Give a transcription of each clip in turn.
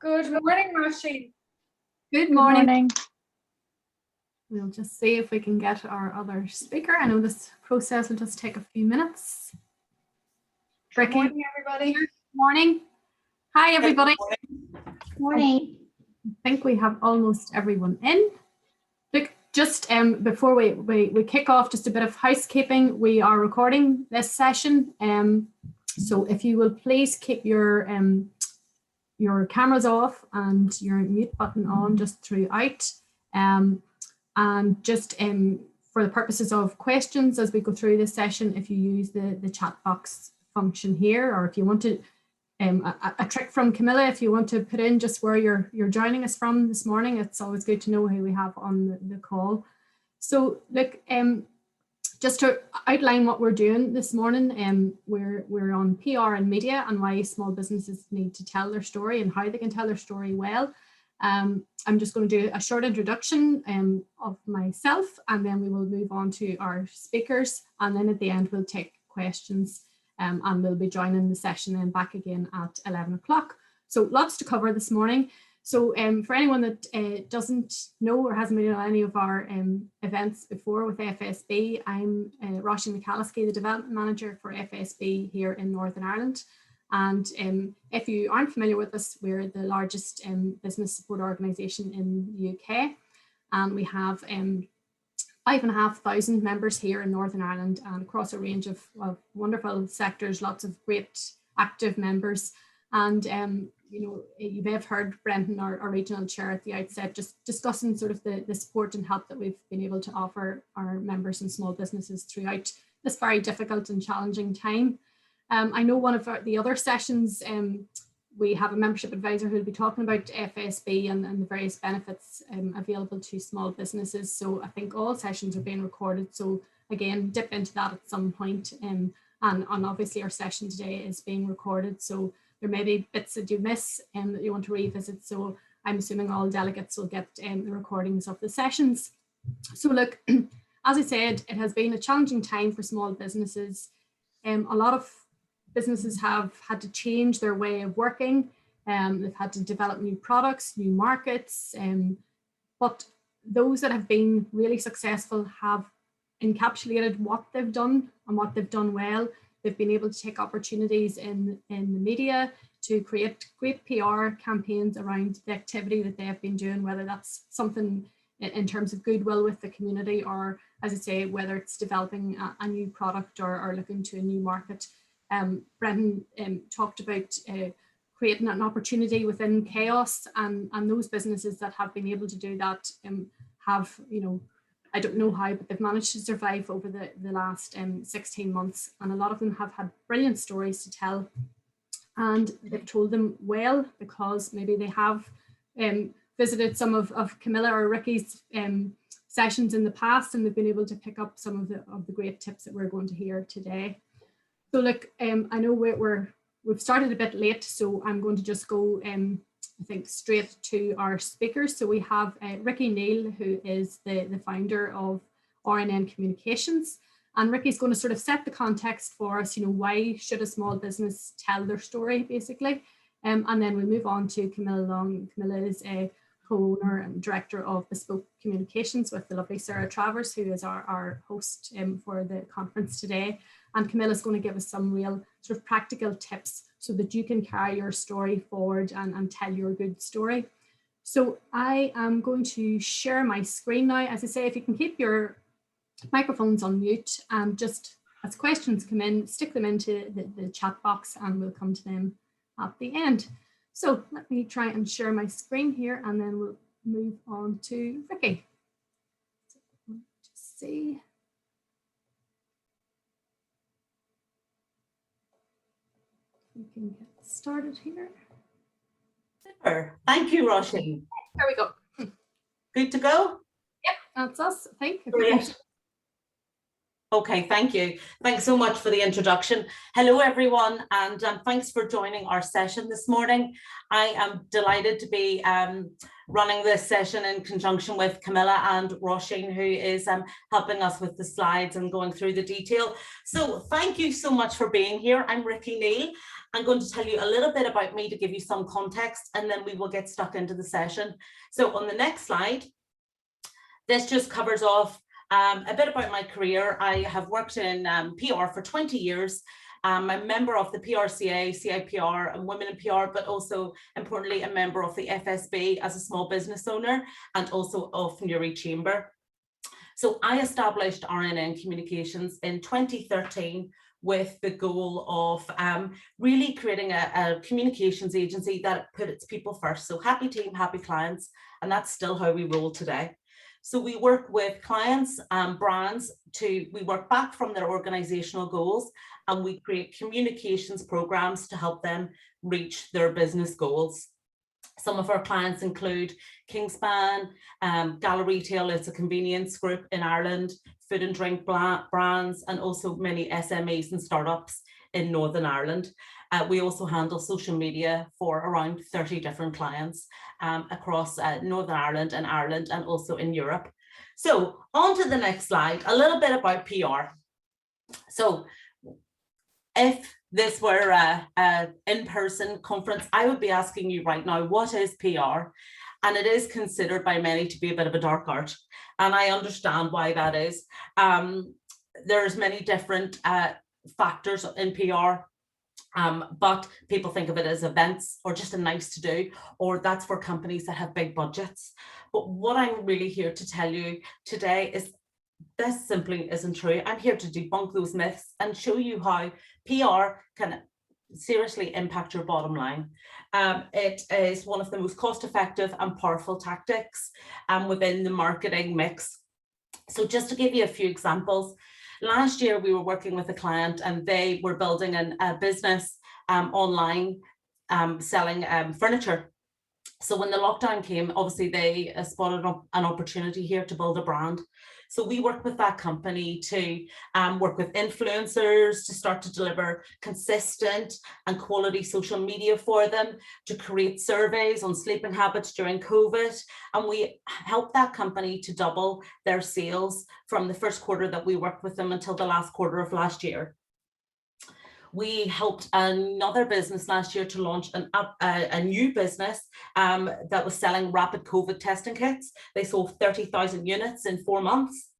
Good morning, Roisin. Good morning. We'll just see if we can get our other speaker. I know this process will just take a few minutes. Good morning, everybody. Good morning. Hi, everybody. Good morning. I think we have almost everyone in. Look, just before we kick off, just a bit of housekeeping. We are recording this session. So if you will please keep your cameras off and your mute button on just throughout. And just for the purposes of questions as we go through this session, if you use the chat box function here, or if you want to, a trick from Camilla, if you want to put in just where you're joining us from this morning, it's always good to know who we have on the call. So look, just to outline what we're doing this morning, we're on PR and media and why small businesses need to tell their story and how they can tell their story well. I'm just going to do a short introduction of myself, and then we will move on to our speakers, and then at the end we'll take questions, and we'll be joining the session then back again at 11 o'clock. So lots to cover this morning. So for anyone that doesn't know or hasn't been on any of our events before with FSB, I'm Roisin McAliskey, the Development Manager for FSB here in Northern Ireland. And if you aren't familiar with us, we're the largest business support organisation in the UK. And we have 5,500 members here in Northern Ireland and across a range of wonderful sectors, lots of great active members. And you know, you may have heard Brendan, our regional chair, at the outset, just discussing sort of the support and help that we've been able to offer our members and small businesses throughout this very difficult and challenging time. I know one of the other sessions, we have a membership advisor who will be talking about FSB and the various benefits available to small businesses. So I think all sessions are being recorded. So again, dip into that at some point. And obviously our session today is being recorded. So there may be bits that you miss that you want to revisit. So I'm assuming all delegates will get the recordings of the sessions. So look, as I said, it has been a challenging time for small businesses. A lot of businesses have had to change their way of working. They've had to develop new products, new markets. But those that have been really successful have encapsulated what they've done and what they've done well. They've been able to take opportunities in the media to create great PR campaigns around the activity that they have been doing, whether that's something in terms of goodwill with the community, or, as I say, whether it's developing a new product or looking to a new market. Brendan talked about creating an opportunity within chaos, and those businesses that have been able to do that have, you know, I don't know how, but they've managed to survive over the last 16 months. And a lot of them have had brilliant stories to tell. And they've told them well because maybe they have visited some of Camilla or Riki's sessions in the past, and they've been able to pick up some of the great tips that we're going to hear today. So look, I know we've started a bit late, so I'm going to just go I think straight to our speakers. So we have Riki Neill, who is the founder of RNN Communications. And Riki's going to sort of set the context for us, you know, why should a small business tell their story, basically. And then we'll move on to Camilla Long. Camilla is a co-owner and director of Bespoke Communications with the lovely Sarah Travers, who is our host for the conference today. And Camilla is going to give us some real sort of practical tips so that you can carry your story forward and tell your good story. So I am going to share my screen now. As I say, if you can keep your microphones on mute, and just as questions come in, stick them into the chat box and we'll come to them at the end. So let me try and share my screen here, and then we'll move on to Riki. So just see. We can get started here. Super. Thank you, Roisin. There we go. Good to go? Yep, that's us, I think. Brilliant. Okay, thank you. Thanks so much for the introduction. Hello, everyone, and thanks for joining our session this morning. I am delighted to be running this session in conjunction with Camilla and Roisin, who is helping us with the slides and going through the detail. So thank you so much for being here. I'm Riki Neill. I'm going to tell you a little bit about me to give you some context, and then we will get stuck into the session. So on the next slide, this just covers off a bit about my career. I have worked in PR for 20 years. I'm a member of the PRCA, CIPR and Women in PR, but also importantly, a member of the FSB as a small business owner and also of Newry Chamber. So I established RNN Communications in 2013 with the goal of really creating a communications agency that put its people first. So happy team, happy clients, and that's still how we roll today. So we work with clients and brands we work back from their organizational goals, and we create communications programs to help them reach their business goals. Some of our clients include Kingspan, Gala Retail, it's a convenience group in Ireland, food and drink brands, and also many SMEs and startups in Northern Ireland. We also handle social media for around 30 different clients across Northern Ireland and also in Europe. So on to the next slide, a little bit about PR. So if this were an in-person conference, I would be asking you right now, what is PR? And it is considered by many to be a bit of a dark art. And I understand why that is. There's many different factors in PR. But people think of it as events or just a nice to do, or that's for companies that have big budgets. But what I'm really here to tell you today is this simply isn't true. I'm here to debunk those myths and show you how PR can seriously impact your bottom line. It is one of the most cost-effective and powerful tactics within the marketing mix. So just to give you a few examples, last year, we were working with a client and they were building a business online selling furniture. So when the lockdown came, obviously they spotted an opportunity here to build a brand. So we worked with that company to work with influencers to start to deliver consistent and quality social media for them, to create surveys on sleeping habits during COVID. And we helped that company to double their sales from the first quarter that we worked with them until the last quarter of last year. We helped another business last year to launch a new business that was selling rapid COVID testing kits. They sold 30,000 units in 4 months.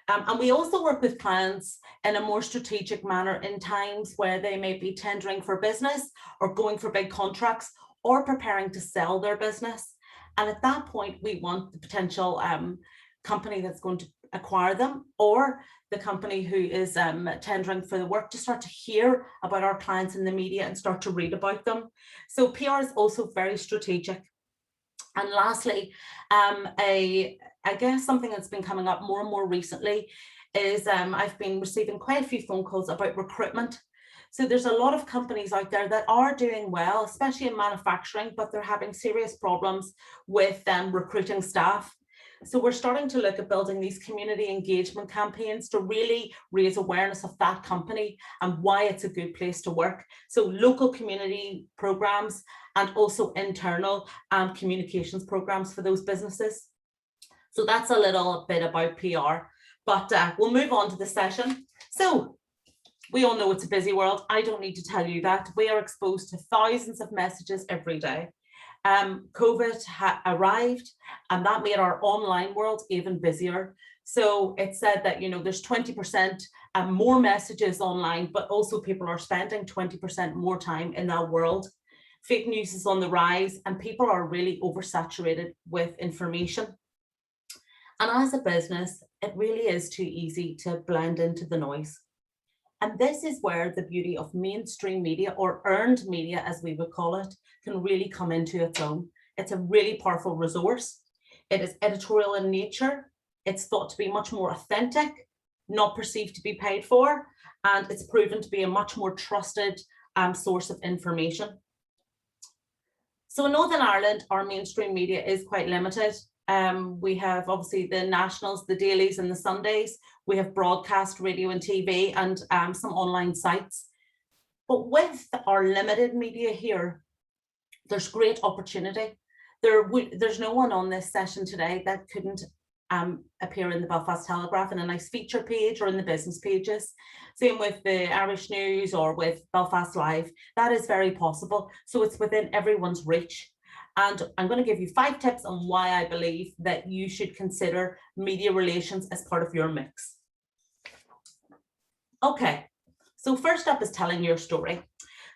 And we also work with clients in a more strategic manner in times where they may be tendering for business or going for big contracts or preparing to sell their business. And at that point, we want the potential company that's going to acquire them or the company who is tendering for the work to start to hear about our clients in the media and start to read about them. So PR is also very strategic. And lastly, I guess something that's been coming up more and more recently is I've been receiving quite a few phone calls about recruitment. So there's a lot of companies out there that are doing well, especially in manufacturing, but they're having serious problems with recruiting staff. So we're starting to look at building these community engagement campaigns to really raise awareness of that company and why it's a good place to work. So local community programs and also internal communications programs for those businesses. So that's a little bit about PR, but we'll move on to the session. So we all know it's a busy world. I don't need to tell you that. We are exposed to thousands of messages every day. COVID arrived and that made our online world even busier. So it said that, there's 20% more messages online, but also people are spending 20% more time in that world. Fake news is on the rise and people are really oversaturated with information. And as a business, it really is too easy to blend into the noise. And this is where the beauty of mainstream media, or earned media as we would call it, can really come into its own. It's a really powerful resource. It is editorial in nature. It's thought to be much more authentic, not perceived to be paid for, and it's proven to be a much more trusted source of information. So in Northern Ireland, our mainstream media is quite limited. We have obviously the nationals, the dailies and the Sundays. We have broadcast radio and TV and some online sites. But with our limited media here, there's great opportunity. There's no one on this session today that couldn't appear in the Belfast Telegraph in a nice feature page or in the business pages. Same with the Irish News or with Belfast Live. That is very possible. So it's within everyone's reach. And I'm going to give you 5 tips on why I believe that you should consider media relations as part of your mix. Okay, so first up is telling your story.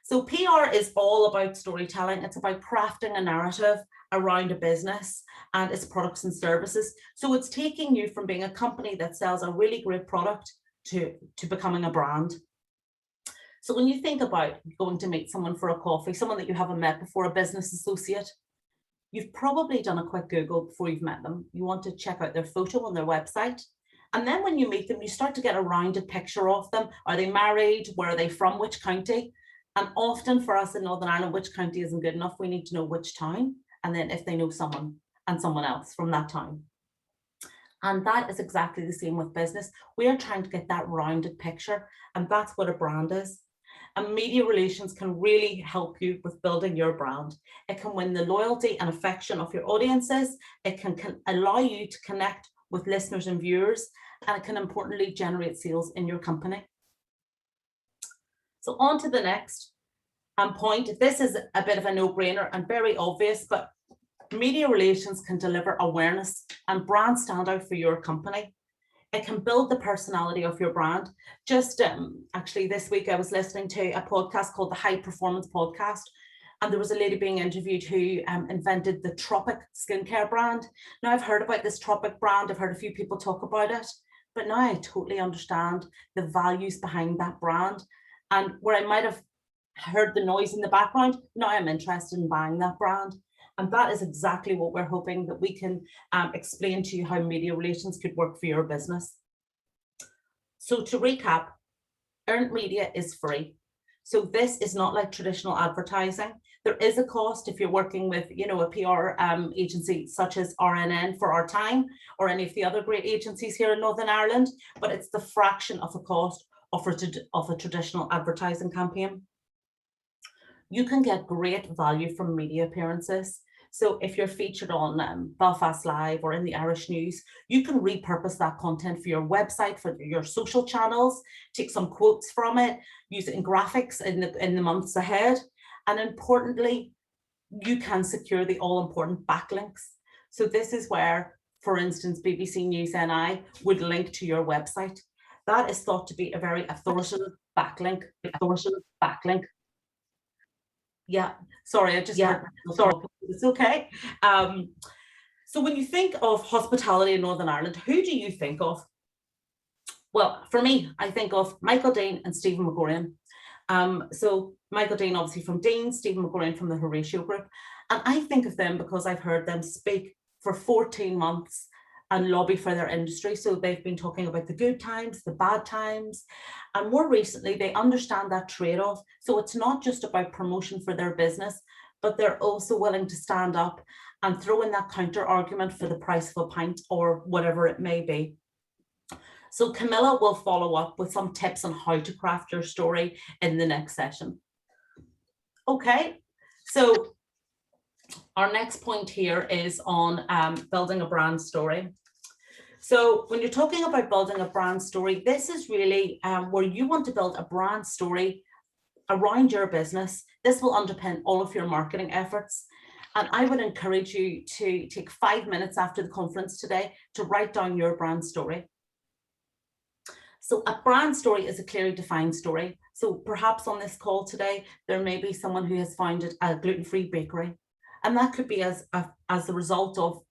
So PR is all about storytelling. It's about crafting a narrative around a business and its products and services. So it's taking you from being a company that sells a really great product to becoming a brand. So when you think about going to meet someone for a coffee, someone that you haven't met before, a business associate, you've probably done a quick Google before you've met them. You want to check out their photo on their website. And then when you meet them, you start to get a rounded picture of them. Are they married? Where are they from? Which county? And often for us in Northern Ireland, which county isn't good enough. We need to know which town, and then if they know someone and someone else from that town. And that is exactly the same with business. We are trying to get that rounded picture, and that's what a brand is. And media relations can really help you with building your brand. It can win the loyalty and affection of your audiences. It can allow you to connect with listeners and viewers, and it can importantly generate sales in your company. So on to the next point. This is a bit of a no-brainer and very obvious, but media relations can deliver awareness and brand standout for your company. It can build the personality of your brand. Just actually this week I was listening to a podcast called the High Performance Podcast, and there was a lady being interviewed who invented the Tropic skincare brand. Now I've heard about this Tropic brand, I've heard a few people talk about it, but now I totally understand the values behind that brand. And where I might have heard the noise in the background, now I'm interested in buying that brand. And that is exactly what we're hoping that we can explain to you how media relations could work for your business. So to recap, earned media is free. So this is not like traditional advertising. There is a cost if you're working with, a PR agency such as RNN for Our Time or any of the other great agencies here in Northern Ireland, but it's the fraction of the cost of a traditional advertising campaign. You can get great value from media appearances. So if you're featured on Belfast Live or in the Irish News, you can repurpose that content for your website, for your social channels, take some quotes from it, use it in graphics in the months ahead. And importantly, you can secure the all-important backlinks. So this is where, for instance, BBC News NI would link to your website. That is thought to be a very authoritative backlink. Yeah, sorry, I just it's okay. So when you think of hospitality in Northern Ireland, who do you think of? Well, for me, I think of Michael Dean and Stephen McGorian. So Michael Dean, obviously from Dean, Stephen McGorian from the Horatio Group. And I think of them because I've heard them speak for 14 months and lobby for their industry. So they've been talking about the good times, the bad times, and more recently, they understand that trade-off. So it's not just about promotion for their business, but they're also willing to stand up and throw in that counter argument for the price of a pint or whatever it may be. So Camilla will follow up with some tips on how to craft your story in the next session. Okay, so our next point here is on building a brand story. So when you're talking about building a brand story, this is really where you want to build a brand story around your business. This will underpin all of your marketing efforts. And I would encourage you to take 5 minutes after the conference today to write down your brand story. So a brand story is a clearly defined story. So perhaps on this call today, there may be someone who has founded a gluten-free bakery. And that could be as the result of,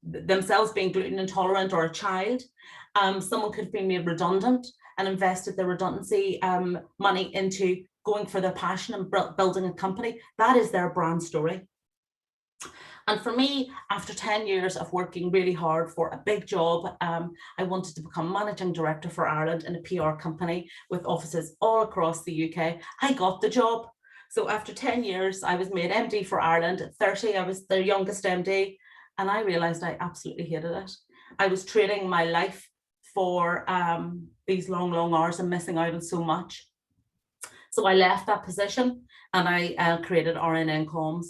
themselves being gluten intolerant or a child. Someone could have been made redundant and invested their redundancy money into going for their passion and building a company. That is their brand story. And for me, after 10 years of working really hard for a big job, I wanted to become managing director for Ireland in a PR company with offices all across the UK. I got the job. So after 10 years, I was made MD for Ireland. At 30, I was their youngest MD. and I realized I absolutely hated it. I was trading my life for these long hours and missing out on so much. So I left that position and I created RNN Comms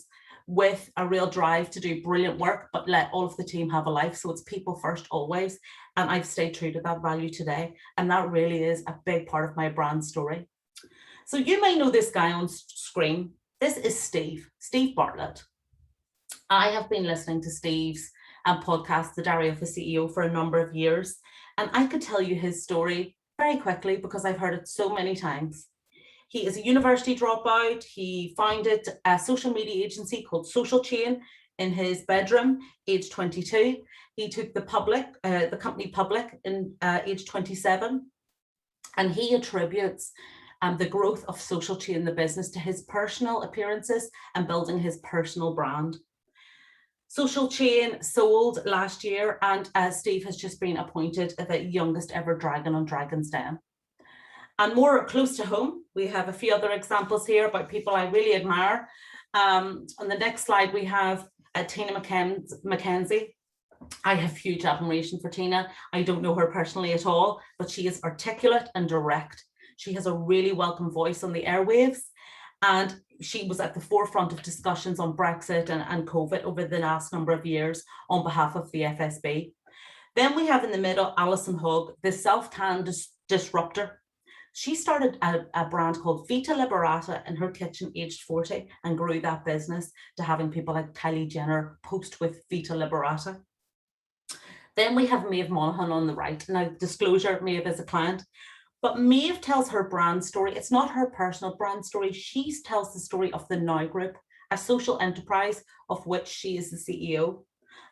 with a real drive to do brilliant work, but let all of the team have a life. So it's people first always. And I've stayed true to that value today. And that really is a big part of my brand story. So you may know this guy on screen. This is Steve Bartlett. I have been listening to Steve's podcast, The Diary of a CEO, for a number of years. And I could tell you his story very quickly because I've heard it so many times. He is a university dropout. He founded a social media agency called Social Chain in his bedroom, age 22. He took the company public in age 27. And he attributes the growth of Social Chain, the business, to his personal appearances and building his personal brand. Social Chain sold last year, and Steve has just been appointed the youngest ever dragon on Dragon's Den. And more close to home, we have a few other examples here about people I really admire. On the next slide, we have Tina Mackenzie. I have huge admiration for Tina. I don't know her personally at all, but she is articulate and direct. She has a really welcome voice on the airwaves, and she was at the forefront of discussions on Brexit and COVID over the last number of years on behalf of the FSB. Then we have in the middle, Alison Hogg, the self-tan disruptor. She started a brand called Vita Liberata in her kitchen aged 40 and grew that business to having people like Kylie Jenner post with Vita Liberata. Then we have Maeve Monaghan on the right. Now, disclosure, Maeve is a client, but Maeve tells her brand story. It's not her personal brand story. She tells the story of the Now Group, a social enterprise of which she is the CEO.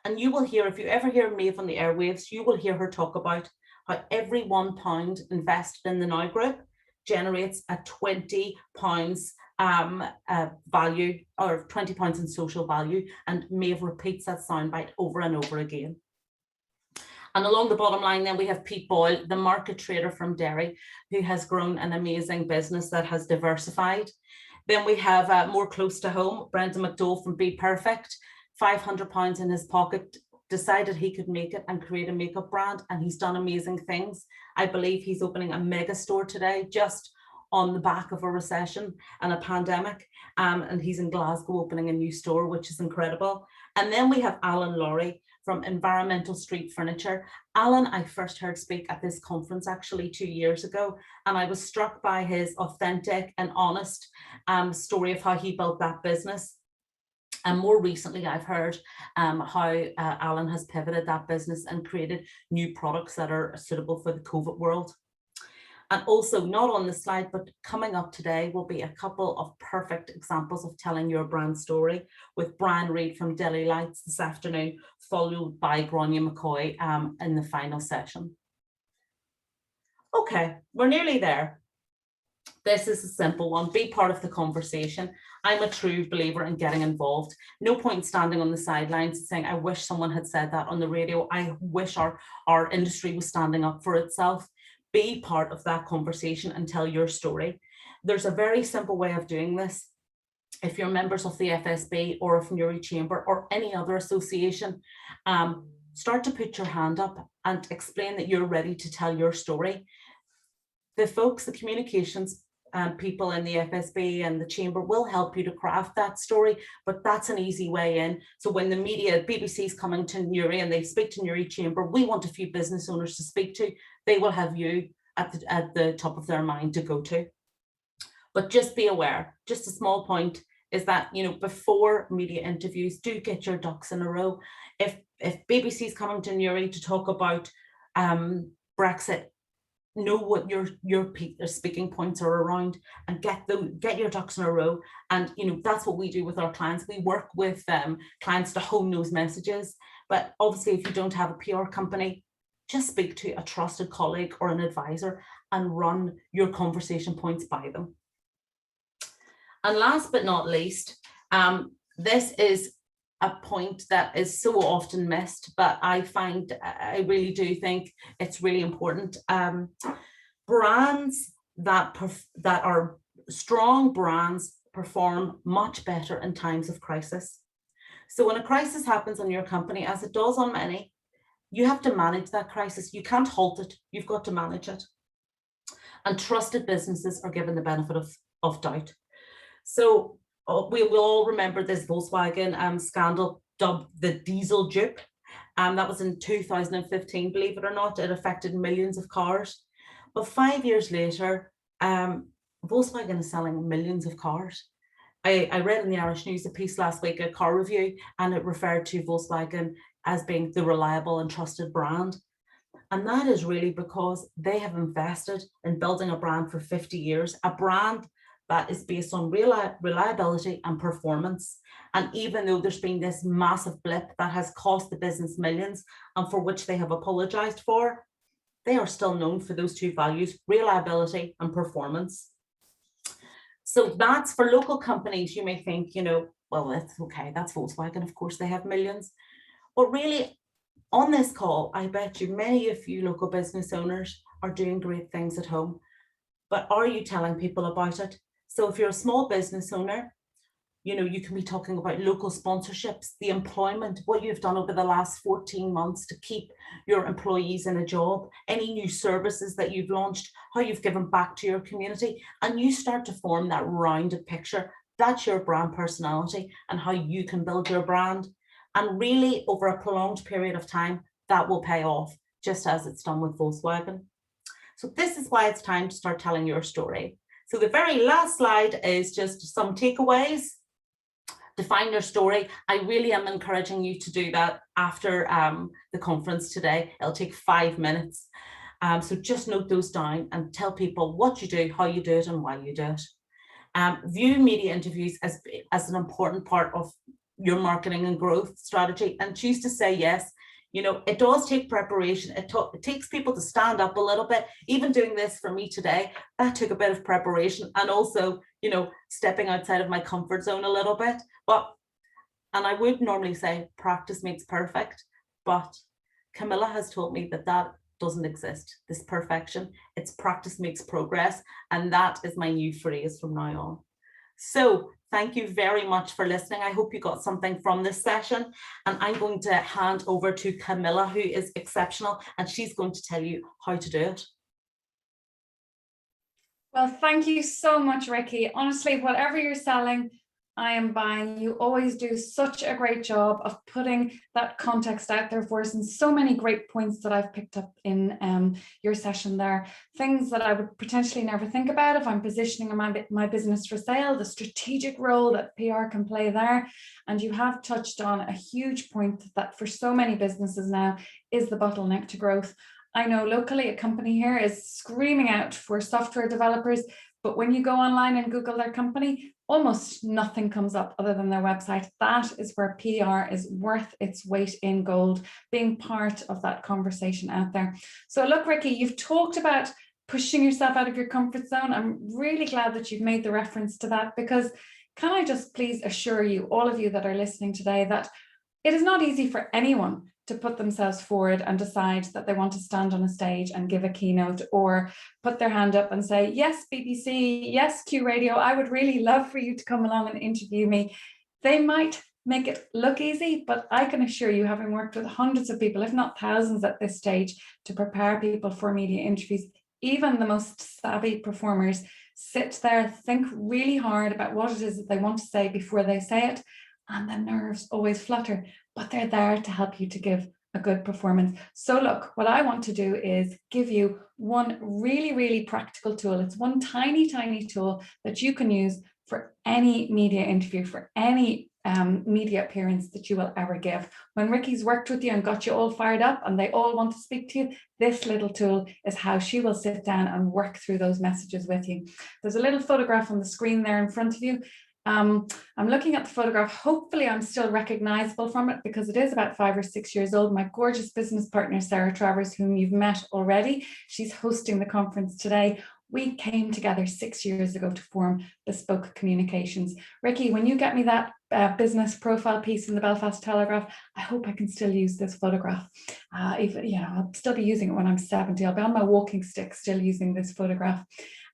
And you will hear, if you ever hear Maeve on the airwaves, you will hear her talk about how every £1 invested in the Now Group generates a £20 value, or £20 in social value. And Maeve repeats that soundbite over and over again. And along the bottom line, then we have Pete Boyle, the market trader from Derry, who has grown an amazing business that has diversified. Then we have more close to home, Brendan McDowell from Be Perfect, £500 in his pocket, decided he could make it and create a makeup brand, and he's done amazing things. I believe he's opening a mega store today, just on the back of a recession and a pandemic, and he's in Glasgow opening a new store, which is incredible. And then we have Alan Laurie from Environmental Street Furniture. Alan, I first heard speak at this conference actually 2 years ago, and I was struck by his authentic and honest story of how he built that business. And more recently, I've heard how Alan has pivoted that business and created new products that are suitable for the COVID world. And also, not on the slide, but coming up today will be a couple of perfect examples of telling your brand story with Brian Reid from Daily Lights this afternoon, followed by Grania McCoy in the final session. Okay, we're nearly there. This is a simple one. Be part of the conversation. I'm a true believer in getting involved. No point standing on the sidelines saying, I wish someone had said that on the radio. I wish our industry was standing up for itself. Be part of that conversation and tell your story. There's a very simple way of doing this. If you're members of the FSB or of Newry Chamber or any other association, start to put your hand up and explain that you're ready to tell your story. The folks, the communications people in the FSB and the Chamber will help you to craft that story, but that's an easy way in. So when the media, BBC's coming to Newry and they speak to Newry Chamber, we want a few business owners to speak to. They will have you at the top of their mind to go to. But just be aware, just a small point is that, you know, before media interviews, do get your ducks in a row. If BBC's coming to Newry to talk about Brexit, know what your speaking points are around and get your ducks in a row. And you know, that's what we do with our clients. We work with clients to hone those messages. But obviously, if you don't have a PR company, just speak to a trusted colleague or an advisor and run your conversation points by them. And last but not least, this is a point that is so often missed, but I really do think it's really important. Brands that are strong brands perform much better in times of crisis. So when a crisis happens on your company, as it does on many, you have to manage that crisis. You can't halt it. You've got to manage it. And trusted businesses are given the benefit of doubt. So we will all remember this Volkswagen scandal dubbed the diesel dupe. That was in 2015, believe it or not. It affected millions of cars. But 5 years later, Volkswagen is selling millions of cars. I read in the Irish News a piece last week, a car review, and it referred to Volkswagen as being the reliable and trusted brand. And that is really because they have invested in building a brand for 50 years, a brand that is based on reliability and performance. And even though there's been this massive blip that has cost the business millions and for which they have apologized for, they are still known for those two values, reliability and performance. So that's for local companies. You may think, well, that's okay, that's Volkswagen, of course they have millions. But really, on this call, I bet you many of you local business owners are doing great things at home, but are you telling people about it? So if you're a small business owner, you can be talking about local sponsorships, the employment, what you've done over the last 14 months to keep your employees in a job, any new services that you've launched, how you've given back to your community, and you start to form that rounded picture. That's your brand personality and how you can build your brand. And really, over a prolonged period of time, that will pay off, just as it's done with Volkswagen. So this is why it's time to start telling your story. So the very last slide is just some takeaways. Define your story. I really am encouraging you to do that after the conference today. It'll take 5 minutes. So just note those down and tell people what you do, how you do it, and why you do it. View media interviews as an important part of your marketing and growth strategy, and choose to say yes. It does take preparation. It takes people to stand up a little bit. Even doing this for me today, that took a bit of preparation, and also, stepping outside of my comfort zone a little bit. And I would normally say practice makes perfect, but Camilla has told me that doesn't exist, this perfection. It's practice makes progress, and that is my new phrase from now on. So thank you very much for listening. I hope you got something from this session, and I'm going to hand over to Camilla, who is exceptional, and she's going to tell you how to do it. Well, thank you so much, Riki. Honestly, whatever you're selling, I am buying. You always do such a great job of putting that context out there for us, and so many great points that I've picked up in your session there. Things that I would potentially never think about if I'm positioning my business for sale, the strategic role that PR can play there. And you have touched on a huge point that for so many businesses now is the bottleneck to growth. I know locally a company here is screaming out for software developers, but when you go online and Google their company, almost nothing comes up other than their website. That is where PR is worth its weight in gold, being part of that conversation out there. So look, Riki, you've talked about pushing yourself out of your comfort zone. I'm really glad that you've made the reference to that, because can I just please assure you, all of you that are listening today, that it is not easy for anyone to put themselves forward and decide that they want to stand on a stage and give a keynote, or put their hand up and say, yes, BBC, yes, Q Radio, I would really love for you to come along and interview me. They might make it look easy, but I can assure you, having worked with hundreds of people, if not thousands at this stage, to prepare people for media interviews, even the most savvy performers sit there, think really hard about what it is that they want to say before they say it, and the nerves always flutter, but they're there to help you to give a good performance. So look, what I want to do is give you one really, really practical tool. It's one tiny, tiny tool that you can use for any media interview, for any media appearance that you will ever give. When Riki's worked with you and got you all fired up and they all want to speak to you, this little tool is how she will sit down and work through those messages with you. There's a little photograph on the screen there in front of you. I'm looking at the photograph. Hopefully I'm still recognizable from it, because it is about 5 or 6 years old. My gorgeous business partner, Sarah Travers, whom you've met already, she's hosting the conference today. We came together 6 years ago to form Bespoke Communications. Riki, when you get me that business profile piece in the Belfast Telegraph, I hope I can still use this photograph. I'll still be using it when I'm 70. I'll be on my walking stick still using this photograph.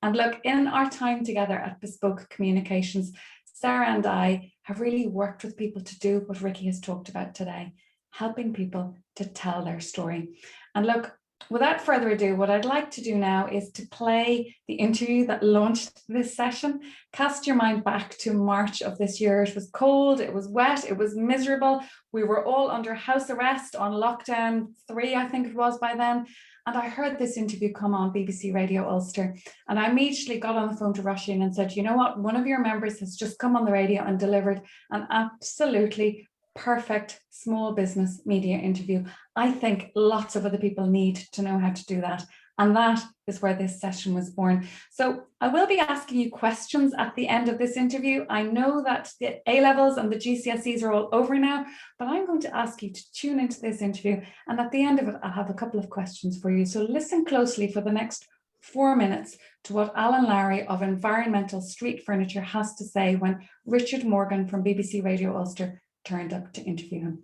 And look, in our time together at Bespoke Communications, Sarah and I have really worked with people to do what Riki has talked about today, helping people to tell their story. And look, without further ado, what I'd like to do now is to play the interview that launched this session. Cast your mind back to March of this year. It was cold, it was wet, it was miserable. We were all under house arrest on lockdown 3, I think it was by then. And I heard this interview come on BBC Radio Ulster. And I immediately got on the phone to Roisin and said, you know what, one of your members has just come on the radio and delivered an absolutely perfect small business media interview. I think lots of other people need to know how to do that. And that is where this session was born. So I will be asking you questions at the end of this interview. I know that the A-levels and the GCSEs are all over now, but I'm going to ask you to tune into this interview. And at the end of it, I'll have a couple of questions for you. So listen closely for the next 4 minutes to what Alan Lowry of Environmental Street Furniture has to say when Richard Morgan from BBC Radio Ulster turned up to interview him.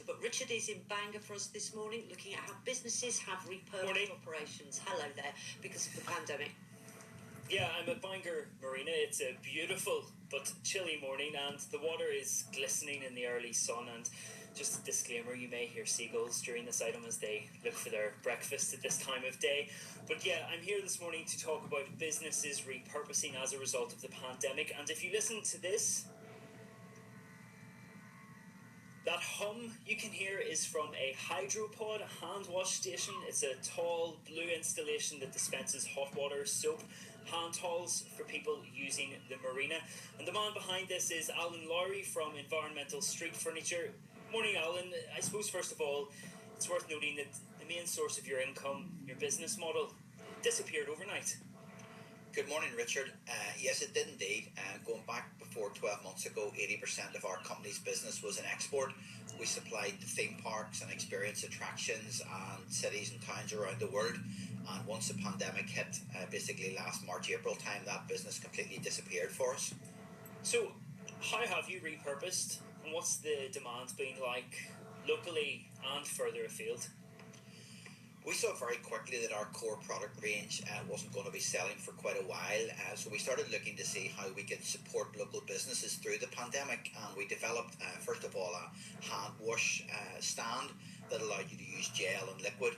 But Richard is in Bangor for us this morning, looking at how businesses have repurposed operations. Hello there, because of the pandemic. Yeah, I'm at Bangor Marina. It's a beautiful but chilly morning, and the water is glistening in the early sun. And just a disclaimer, you may hear seagulls during this item as they look for their breakfast at this time of day. But yeah, I'm here this morning to talk about businesses repurposing as a result of the pandemic. And if you listen to this, that hum you can hear is from a hydropod, a hand wash station. It's a tall blue installation that dispenses hot water, soap, hand towels for people using the marina. And the man behind this is Alan Lowry from Environmental Street Furniture. Morning, Alan. I suppose first of all, it's worth noting that the main source of your income, your business model, disappeared overnight. Good morning, Richard. Yes, it did indeed. Going back before 12 months ago, 80% of our company's business was in export. We supplied the theme parks and experience attractions and cities and towns around the world. And once the pandemic hit, basically last March, April time, that business completely disappeared for us. So, how have you repurposed, and what's the demand been like locally and further afield? We saw very quickly that our core product range wasn't going to be selling for quite a while, so we started looking to see how we could support local businesses through the pandemic, and we developed, first of all, a hand wash stand that allowed you to use gel and liquid,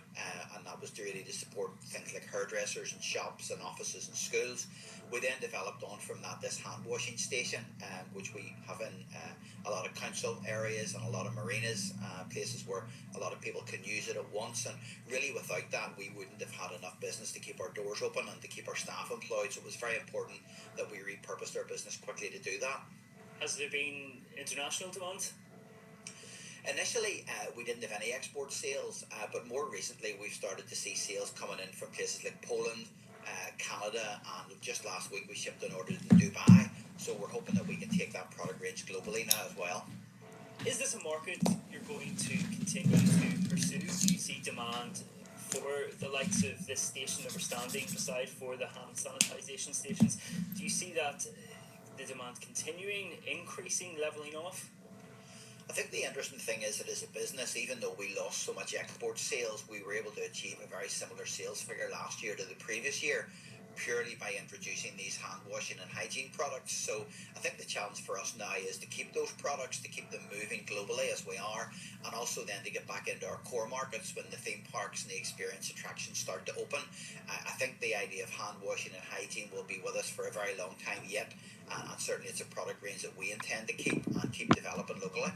and that was really to support things like hairdressers and shops and offices and schools. We then developed on from that this hand washing station, which we have in a lot of council areas and a lot of marinas, places where a lot of people can use it at once. And really without that, we wouldn't have had enough business to keep our doors open and to keep our staff employed. So it was very important that we repurposed our business quickly to do that. Has there been international demand? Initially, we didn't have any export sales, but more recently we've started to see sales coming in from places like Poland, Canada, and just last week we shipped an order to Dubai. So we're hoping that we can take that product range globally now as well. Is this a market you're going to continue to pursue? Do you see demand for the likes of this station that we're standing beside, for the hand sanitisation stations? Do you see that the demand continuing, increasing, levelling off? I think the interesting thing is that as a business, even though we lost so much export sales, we were able to achieve a very similar sales figure last year to the previous year, purely by introducing these hand washing and hygiene products. So I think the challenge for us now is to keep those products, to keep them moving globally as we are, and also then to get back into our core markets when the theme parks and the experience attractions start to open. I think the idea of hand washing and hygiene will be with us for a very long time yet, and certainly it's a product range that we intend to keep and keep developing locally.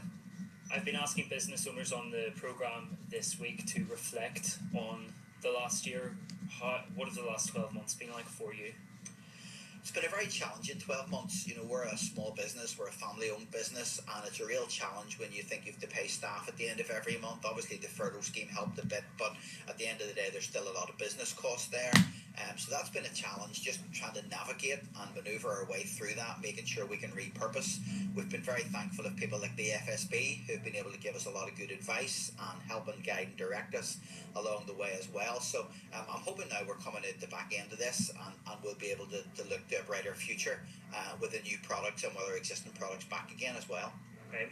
I've been asking business owners on the programme this week to reflect on the last year. What have the last 12 months been like for you? It's been a very challenging 12 months. You know, we're a small business, we're a family-owned business, and it's a real challenge when you think you have to pay staff at the end of every month. Obviously, the furlough scheme helped a bit, but at the end of the day, there's still a lot of business costs there. So that's been a challenge, just trying to navigate and manoeuvre our way through that, making sure we can repurpose. We've been very thankful of people like the FSB who've been able to give us a lot of good advice and help and guide and direct us along the way as well. So I'm hoping now we're coming at the back end of this and we'll be able to look to a brighter future with the new products and with our existing products back again as well.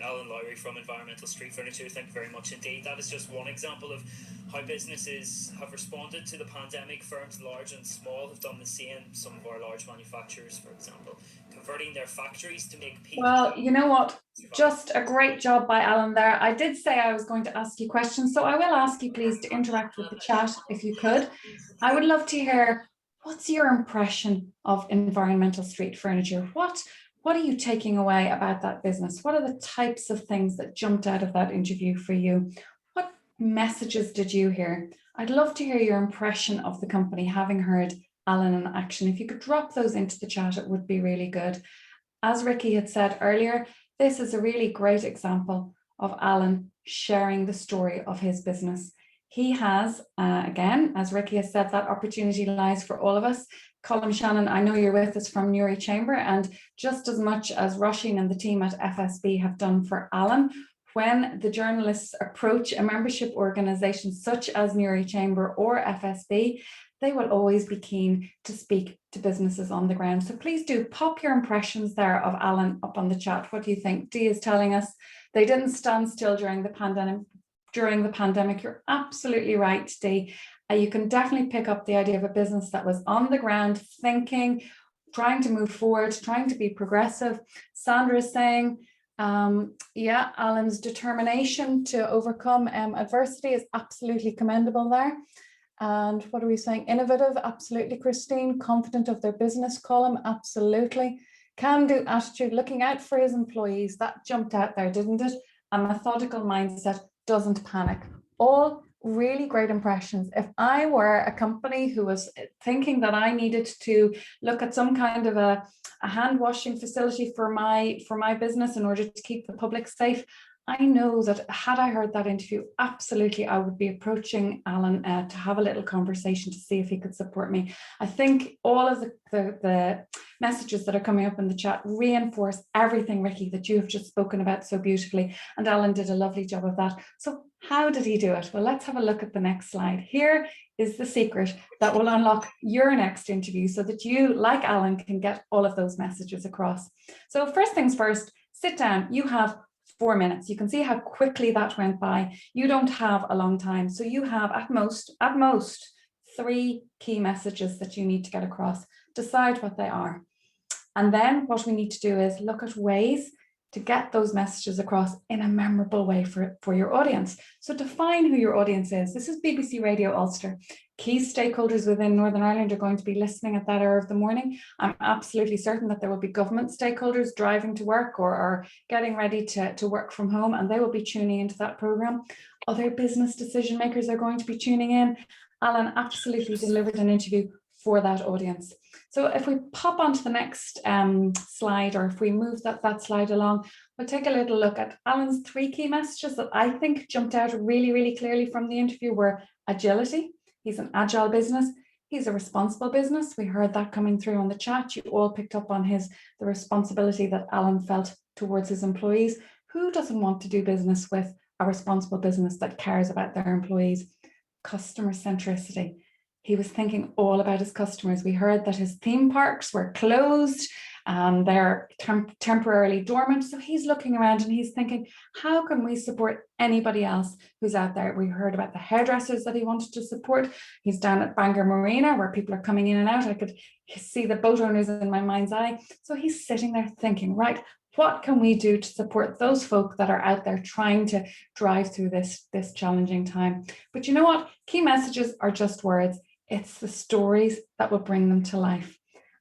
Alan Lowry from Environmental Street Furniture, thank you very much indeed. That is just one example of how businesses have responded to the pandemic. Firms large and small have done the same. Some of our large manufacturers, for example, converted converting their factories to make people. Well, you know what? Just a great job by Alan there. I did say I was going to ask you questions, so I will ask you please to interact with the chat if you could. I would love to hear, what's your impression of environmental street furniture? What are you taking away about that business? What are the types of things that jumped out of that interview for you? What messages did you hear? I'd love to hear your impression of the company, having heard Alan in action. If you could drop those into the chat, it would be really good. As Riki had said earlier, this is a really great example of Alan sharing the story of his business. He has, again, as Riki has said, that opportunity lies for all of us. Colm Shannon, I know you're with us from Newry Chamber, and just as much as Roisin and the team at FSB have done for Alan, when the journalists approach a membership organisation such as Newry Chamber or FSB, they will always be keen to speak to businesses on the ground. So please do pop your impressions there of Alan up on the chat. What do you think? Dee is telling us they didn't stand still during the pandemic. You're absolutely right, Dee. You can definitely pick up the idea of a business that was on the ground, thinking, trying to move forward, trying to be progressive. Sandra is saying, yeah, Alan's determination to overcome adversity is absolutely commendable there. And what are we saying? Innovative, absolutely, Christine. Confident of their business column, absolutely. Can-do attitude, looking out for his employees. That jumped out there, didn't it? A methodical mindset, doesn't panic. All really great impressions. If I were a company who was thinking that I needed to look at some kind of a hand washing facility for my business in order to keep the public safe, I know that had I heard that interview, absolutely I would be approaching Alan to have a little conversation to see if he could support me. I think all of the messages that are coming up in the chat reinforce everything, Riki, that you have just spoken about so beautifully, and Alan did a lovely job of that. So how did he do it? Well, let's have a look at the next slide. Here is the secret that will unlock your next interview so that you, like Alan, can get all of those messages across. So first things first, sit down. You have 4 minutes. You can see how quickly that went by. You don't have a long time. So you have at most 3 key messages that you need to get across. Decide what they are. And then what we need to do is look at ways to get those messages across in a memorable way for your audience. So define who your audience is. This is BBC Radio Ulster. Key stakeholders within Northern Ireland are going to be listening at that hour of the morning. I'm absolutely certain that there will be government stakeholders driving to work or getting ready to work from home, and they will be tuning into that programme. Other business decision makers are going to be tuning in. Alan absolutely delivered an interview for that audience. So if we pop onto the next slide, or if we move that slide along, we'll take a little look at Alan's 3 key messages that I think jumped out really, really clearly from the interview were agility. He's an agile business. He's a responsible business. We heard that coming through on the chat. You all picked up on the responsibility that Alan felt towards his employees. Who doesn't want to do business with a responsible business that cares about their employees? Customer centricity. He was thinking all about his customers. We heard that his theme parks were closed, they're temporarily dormant. So he's looking around and he's thinking, how can we support anybody else who's out there? We heard about the hairdressers that he wanted to support. He's down at Bangor Marina where people are coming in and out. I could see the boat owners in my mind's eye. So he's sitting there thinking, right, what can we do to support those folk that are out there trying to drive through this challenging time? But you know what? Key messages are just words. It's the stories that will bring them to life.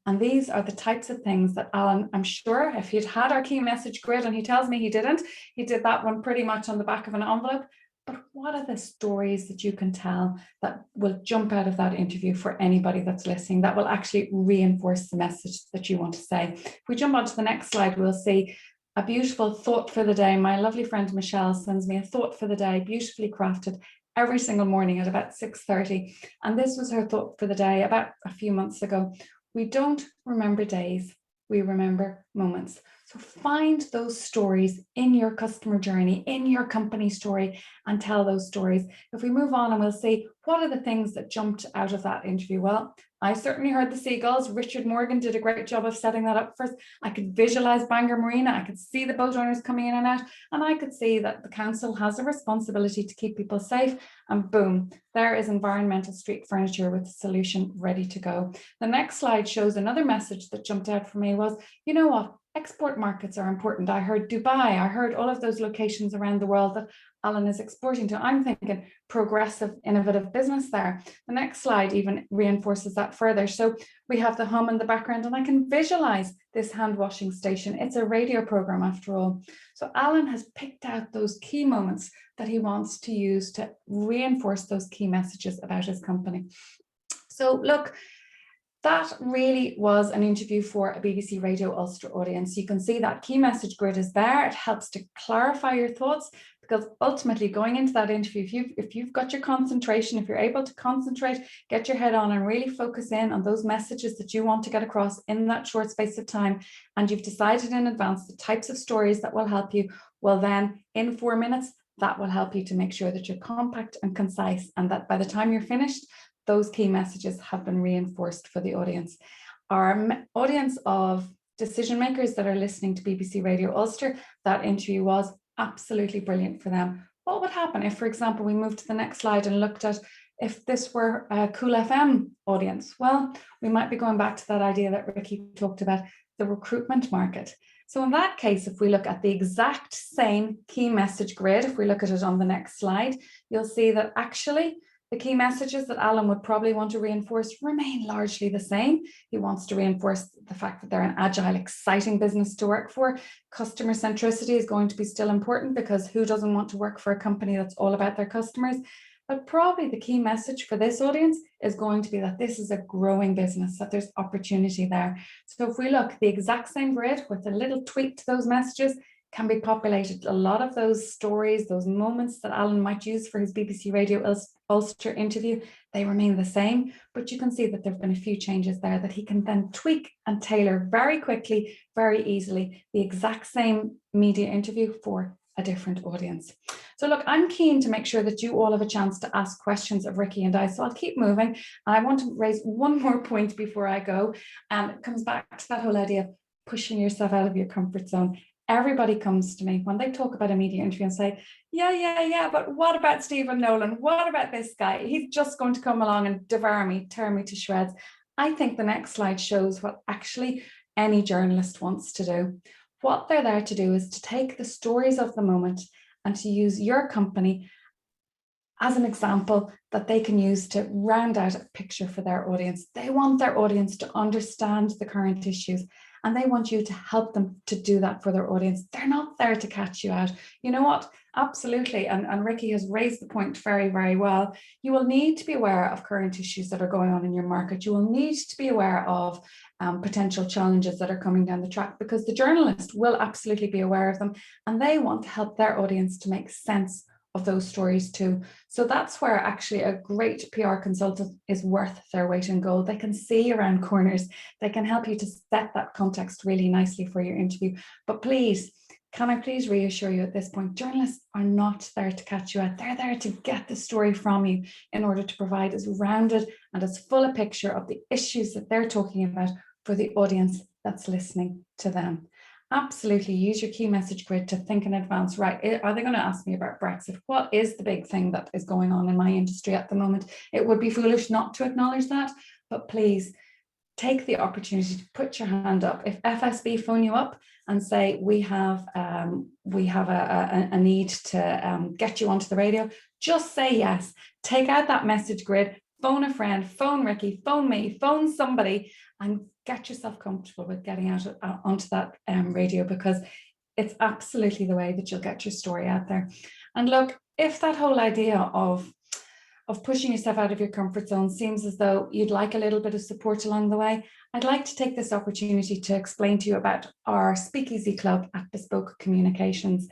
And these are the types of things that Alan, I'm sure if he'd had our key message grid, and he tells me he didn't, he did that one pretty much on the back of an envelope. But what are the stories that you can tell that will jump out of that interview for anybody that's listening, that will actually reinforce the message that you want to say? If we jump onto the next slide, we'll see a beautiful thought for the day. My lovely friend Michelle sends me a thought for the day, beautifully crafted, every single morning at about 6:30. And this was her thought for the day about a few months ago. We don't remember days, we remember moments. So find those stories in your customer journey, in your company story, and tell those stories. If we move on and we'll see what are the things that jumped out of that interview. Well, I certainly heard the seagulls. Richard Morgan did a great job of setting that up for us. I could visualize Bangor Marina. I could see the boat owners coming in and out, and I could see that the council has a responsibility to keep people safe. And boom, there is environmental street furniture with a solution ready to go. The next slide shows another message that jumped out for me was, you know what? Export markets are important. I heard Dubai. I heard all of those locations around the world that Alan is exporting to. I'm thinking progressive, innovative business there. The next slide even reinforces that further. So we have the hum in the background, and I can visualize this hand washing station. It's a radio program after all. So Alan has picked out those key moments that he wants to use to reinforce those key messages about his company. So look, that really was an interview for a BBC Radio Ulster audience. You can see that key message grid is there. It helps to clarify your thoughts, because ultimately going into that interview, if you've got your concentration, if you're able to concentrate, get your head on and really focus in on those messages that you want to get across in that short space of time, and you've decided in advance the types of stories that will help you, well then in 4 minutes, that will help you to make sure that you're compact and concise, and that by the time you're finished, those key messages have been reinforced for the audience. Our audience of decision makers that are listening to BBC Radio Ulster, that interview was absolutely brilliant for them. What would happen if, for example, we moved to the next slide and looked at if this were a Cool FM audience? Well, we might be going back to that idea that Riki talked about, the recruitment market. So in that case, if we look at the exact same key message grid, if we look at it on the next slide, you'll see that actually the key messages that Alan would probably want to reinforce remain largely the same. He wants to reinforce the fact that they're an agile, exciting business to work for. Customer centricity is going to be still important, because who doesn't want to work for a company that's all about their customers? But probably the key message for this audience is going to be that this is a growing business, that there's opportunity there. So if we look, the exact same grid with a little tweak to those messages can be populated. A lot of those stories, those moments that Alan might use for his BBC Radio Ulster interview, they remain the same, but you can see that there have been a few changes there that he can then tweak and tailor very quickly, very easily, the exact same media interview for a different audience. So look, I'm keen to make sure that you all have a chance to ask questions of Riki and I, so I'll keep moving. I want to raise one more point before I go, and it comes back to that whole idea of pushing yourself out of your comfort zone. Everybody comes to me when they talk about a media interview and say, yeah, but what about Stephen Nolan? What about this guy? He's just going to come along and devour me, tear me to shreds. I think the next slide shows what actually any journalist wants to do. What they're there to do is to take the stories of the moment and to use your company as an example that they can use to round out a picture for their audience. They want their audience to understand the current issues, and they want you to help them to do that for their audience. They're not there to catch you out. You know what? Absolutely. And Riki has raised the point very, very well. You will need to be aware of current issues that are going on in your market. You will need to be aware of potential challenges that are coming down the track, because the journalist will absolutely be aware of them, and they want to help their audience to make sense of those stories too. So that's where actually a great PR consultant is worth their weight in gold. They can see around corners. They can help you to set that context really nicely for your interview. But please, can I please reassure you at this point, journalists are not there to catch you out. They're there to get the story from you in order to provide as rounded and as full a picture of the issues that they're talking about for the audience that's listening to them. Absolutely use your key message grid to think in advance. Right, are they going to ask me about Brexit? What is the big thing that is going on in my industry at the moment? It would be foolish not to acknowledge that, but please take the opportunity to put your hand up. If FSB phone you up and say, we have a need to get you onto the radio, just say yes. Take out that message grid, phone a friend, phone Riki, phone me, phone somebody, and get yourself comfortable with getting out onto that radio, because it's absolutely the way that you'll get your story out there. And look, if that whole idea of pushing yourself out of your comfort zone seems as though you'd like a little bit of support along the way, I'd like to take this opportunity to explain to you about our Speakeasy Club at Bespoke Communications.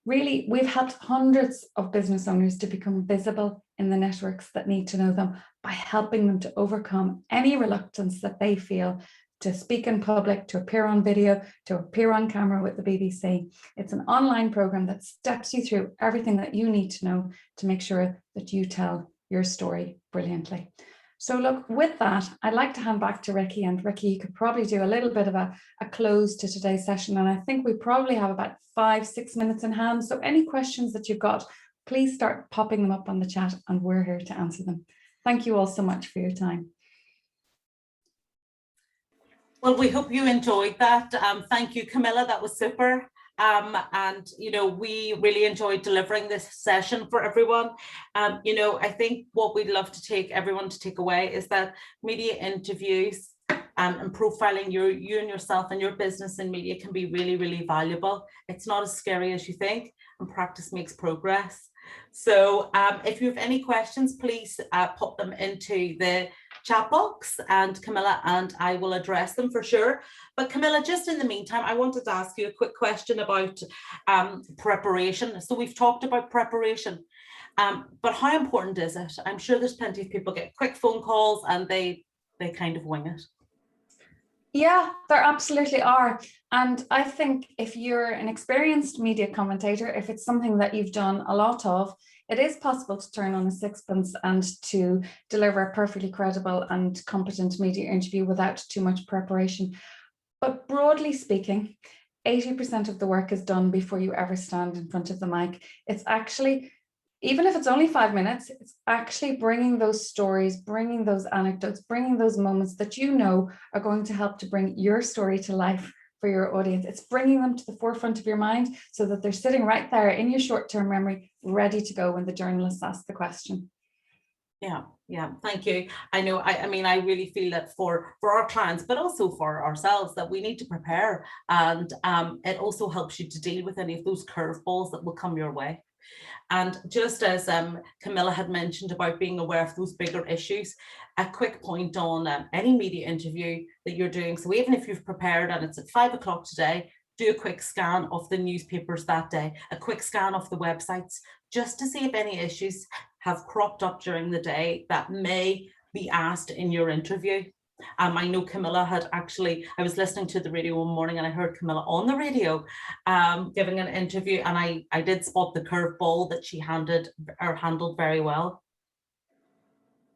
Really, we've helped hundreds of business owners to become visible in the networks that need to know them by helping them to overcome any reluctance that they feel to speak in public, to appear on video, to appear on camera with the BBC. It's an online program that steps you through everything that you need to know to make sure that you tell your story brilliantly. So look, with that, I'd like to hand back to Riki, and Riki, you could probably do a little bit of a close to today's session. And I think we probably have about 5-6 minutes in hand. So any questions that you've got, please start popping them up on the chat and we're here to answer them. Thank you all so much for your time. Well, we hope you enjoyed that. Thank you, Camilla, that was super. And, you know, we really enjoyed delivering this session for everyone. You know, I think what we'd love to take everyone to take away is that media interviews and profiling you and yourself and your business in media can be really, really valuable. It's not as scary as you think, and practice makes progress. So if you have any questions, please pop them into the chat box and Camilla and I will address them for sure. But Camilla, just in the meantime, I wanted to ask you a quick question about preparation. So we've talked about preparation, but how important is it? I'm sure there's plenty of people get quick phone calls and they kind of wing it. Yeah, there absolutely are. And I think if you're an experienced media commentator, if it's something that you've done a lot of, it is possible to turn on a sixpence and to deliver a perfectly credible and competent media interview without too much preparation. But broadly speaking, 80% of the work is done before you ever stand in front of the mic. It's actually, even if it's only 5 minutes, it's actually bringing those stories, bringing those anecdotes, bringing those moments that you know are going to help to bring your story to life for your audience. It's bringing them to the forefront of your mind so that they're sitting right there in your short-term memory, ready to go when the journalists ask the question. Yeah, thank you. I know, I mean, I really feel that for our clients, but also for ourselves, that we need to prepare. And it also helps you to deal with any of those curveballs that will come your way. And just as Camilla had mentioned about being aware of those bigger issues, a quick point on any media interview that you're doing. So even if you've prepared and it's at 5 o'clock today, do a quick scan of the newspapers that day, a quick scan of the websites, just to see if any issues have cropped up during the day that may be asked in your interview. I know Camilla had actually, I was listening to the radio one morning and I heard Camilla on the radio giving an interview, and I did spot the curveball that she handled very well.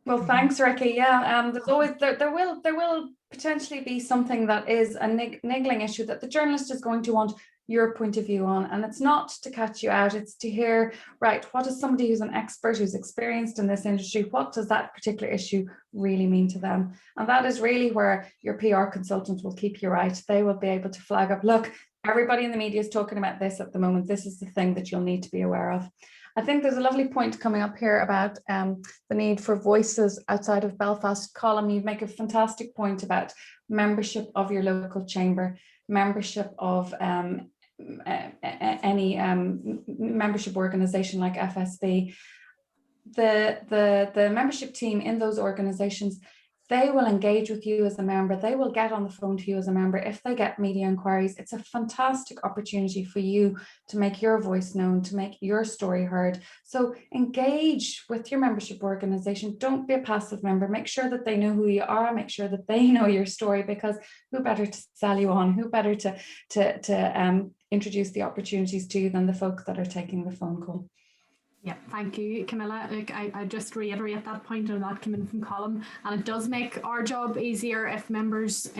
Well, thanks, Riki. Yeah, there's always there will potentially be something that is a niggling issue that the journalist is going to want your point of view on, and it's not to catch you out, it's to hear, right, what is somebody who's an expert, who's experienced in this industry, what does that particular issue really mean to them? And that is really where your PR consultant will keep you right. They will be able to flag up, look, everybody in the media is talking about this at the moment, this is the thing that you'll need to be aware of. I think there's a lovely point coming up here about the need for voices outside of Belfast. Colin, you make a fantastic point about membership of your local chamber, membership of any membership organization like FSB. The membership team in those organizations, they will engage with you as a member. They will get on the phone to you as a member. If they get media inquiries, it's a fantastic opportunity for you to make your voice known, to make your story heard. So engage with your membership organization. Don't be a passive member. Make sure that they know who you are. Make sure that they know your story, because who better to sell you on? Who better to introduce the opportunities to you than the folk that are taking the phone call? Yeah, thank you, Camilla. Look, I just reiterate that point on that coming from Colin, and it does make our job easier if members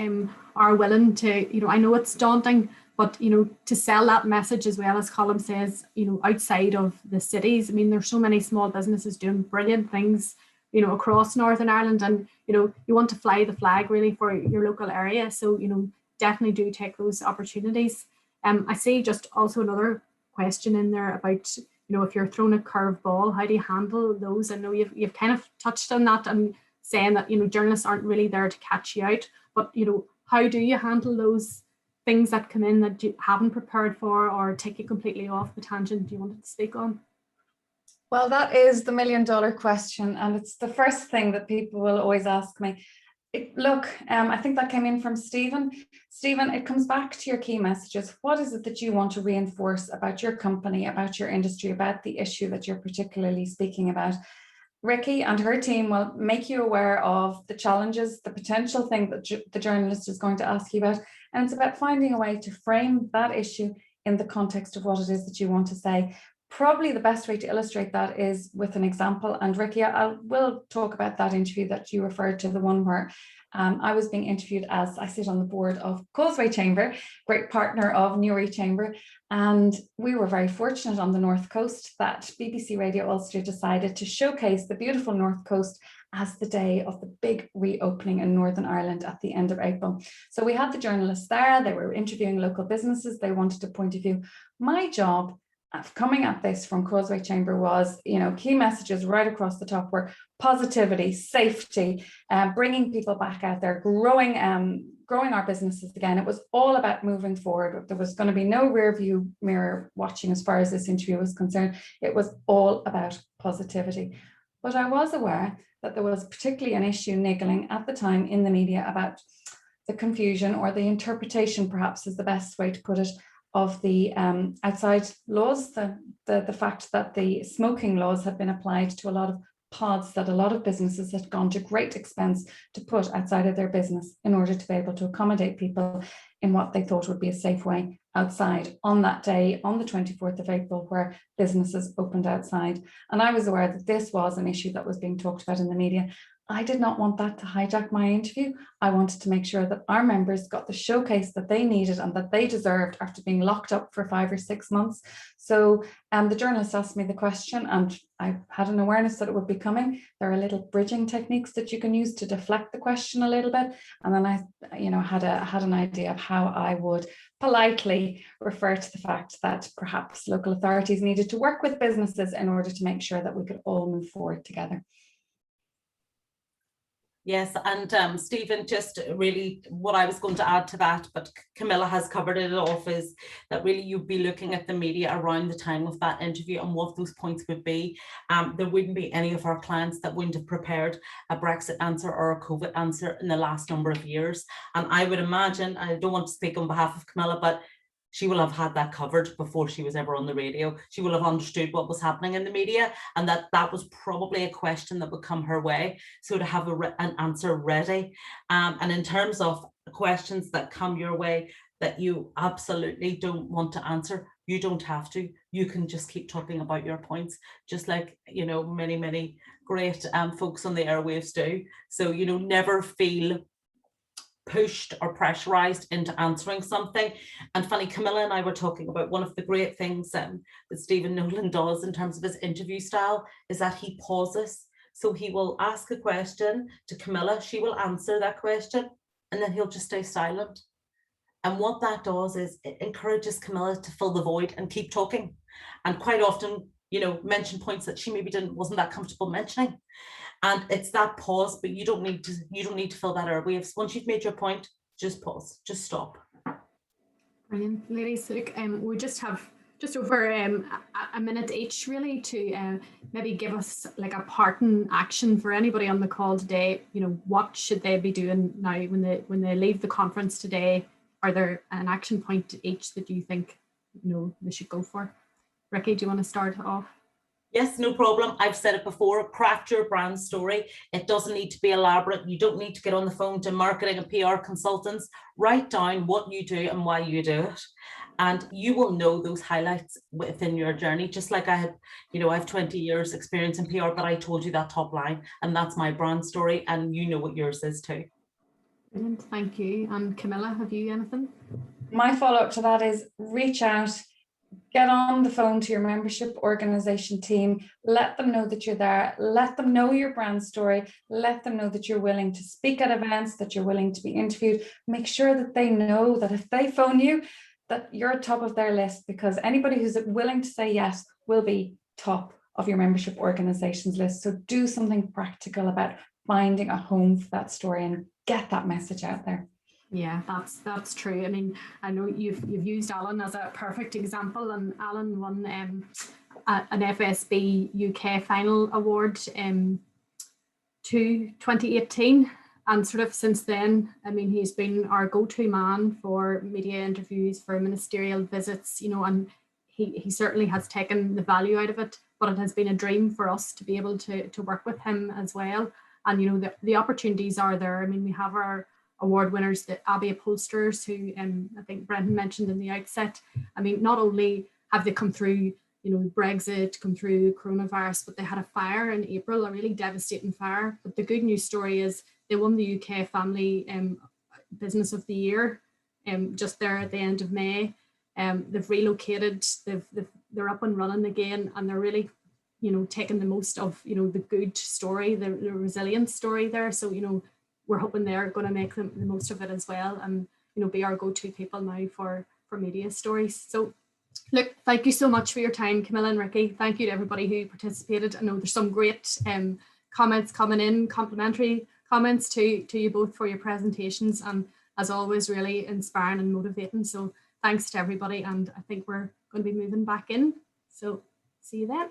are willing to, you know, I know it's daunting, but, you know, to sell that message as well, as Colin says, you know, outside of the cities. I mean, there's so many small businesses doing brilliant things, you know, across Northern Ireland, and, you know, you want to fly the flag really for your local area. So, you know, definitely do take those opportunities. I see just also another question in there about, you know, if you're thrown a curveball, how do you handle those? I know you've kind of touched on that and saying that, you know, journalists aren't really there to catch you out, but, you know, how do you handle those things that come in that you haven't prepared for or take you completely off the tangent? Do you want to speak on? Well, that is the $1 million question, and it's the first thing that people will always ask me. I think that came in from Stephen. Stephen, it comes back to your key messages. What is it that you want to reinforce about your company, about your industry, about the issue that you're particularly speaking about? Riki and her team will make you aware of the challenges, the potential thing that the journalist is going to ask you about. And it's about finding a way to frame that issue in the context of what it is that you want to say. probably the best way to illustrate that is with an example. And Riki, will talk about that interview that you referred to, the one where I was being interviewed, as I sit on the board of Causeway Chamber, great partner of Newry Chamber. And we were very fortunate on the North Coast that BBC Radio Ulster decided to showcase the beautiful North Coast as the day of the big reopening in Northern Ireland at the end of April. So we had the journalists there, they were interviewing local businesses, they wanted a point of view. My job coming at this from Causeway Chamber was, key messages right across the top were positivity, safety, bringing people back out there, growing our businesses again. It was all about moving forward. There was going to be no rear view mirror watching as far as this interview was concerned. It was all about positivity. But I was aware that there was particularly an issue niggling at the time in the media about the confusion, or the interpretation, perhaps is the best way to put it, of the outside laws, the fact that the smoking laws had been applied to a lot of pods that a lot of businesses had gone to great expense to put outside of their business in order to be able to accommodate people in what they thought would be a safe way outside on that day, on the 24th of April, where businesses opened outside. And I was aware that this was an issue that was being talked about in the media. I did not want that to hijack my interview. I wanted to make sure that our members got the showcase that they needed and that they deserved after being locked up for 5 or 6 months. So the journalist asked me the question, and I had an awareness that it would be coming. There are little bridging techniques that you can use to deflect the question a little bit. And then I, had an idea of how I would politely refer to the fact that perhaps local authorities needed to work with businesses in order to make sure that we could all move forward together. Yes, and Stephen, just really what I was going to add to that, but Camilla has covered it off, is that really you'd be looking at the media around the time of that interview and what those points would be. There wouldn't be any of our clients that wouldn't have prepared a Brexit answer or a COVID answer in the last number of years. And I would imagine, I don't want to speak on behalf of Camilla, but she will have had that covered before she was ever on the radio. She will have understood what was happening in the media, and that was probably a question that would come her way. So to have an answer ready. And in terms of questions that come your way that you absolutely don't want to answer, you don't have to. You can just keep talking about your points, just like, many, many great folks on the airwaves do. So, never feel pushed or pressurized into answering something. And funny, Camilla and I were talking about one of the great things that Stephen Nolan does in terms of his interview style is that he pauses. So he will ask a question to Camilla, she will answer that question, and then he'll just stay silent. And what that does is it encourages Camilla to fill the void and keep talking. And quite often, mention points that she maybe wasn't that comfortable mentioning. And it's that pause, but you don't need to fill that airwaves. Once you've made your point, just pause, just stop. Brilliant, ladies. Look, we just have just over a minute each, really, to maybe give us like a parting action for anybody on the call today. What should they be doing now when they leave the conference today? Are there an action point each that you think they should go for? Riki, do you want to start off? Yes, no problem. I've said it before, craft your brand story. It doesn't need to be elaborate. You don't need to get on the phone to marketing and PR consultants. Write down what you do and why you do it. And you will know those highlights within your journey. Just like I had, I have 20 years experience in PR, but I told you that top line, and that's my brand story. And you know what yours is too. Brilliant, thank you. And Camilla, have you anything? My follow-up to that is reach out. Get on the phone to your membership organisation team, let them know that you're there, let them know your brand story, let them know that you're willing to speak at events, that you're willing to be interviewed. Make sure that they know that if they phone you, that you're top of their list, because anybody who's willing to say yes will be top of your membership organisation's list. So do something practical about finding a home for that story and get that message out there. Yeah, that's true. I mean, I know you've used Alan as a perfect example, and Alan won an FSB UK final award 2018, and sort of since then, I mean, he's been our go-to man for media interviews, for ministerial visits, and he certainly has taken the value out of it. But it has been a dream for us to be able to work with him as well. And the opportunities are there. I mean, we have our award winners, the Abbey upholsterers, who I think Brendan mentioned in the outset. I mean, not only have they come through you know, Brexit, come through coronavirus, but they had a fire in April, a really devastating fire. But the good news story is they won the UK Family Business of the Year just there at the end of May. They've relocated, they're up and running again, and they're really, you know, taking the most of, you know, the good story, the resilience story there. So, you know, we're hoping they're going to make the most of it as well, and, you know, be our go-to people now for media stories. So look, thank you so much for your time, Camilla and Riki. Thank you to everybody who participated. I know there's some great comments coming in, complimentary comments to you both for your presentations, and as always, really inspiring and motivating. So thanks to everybody, and I think we're going to be moving back in. So see you then.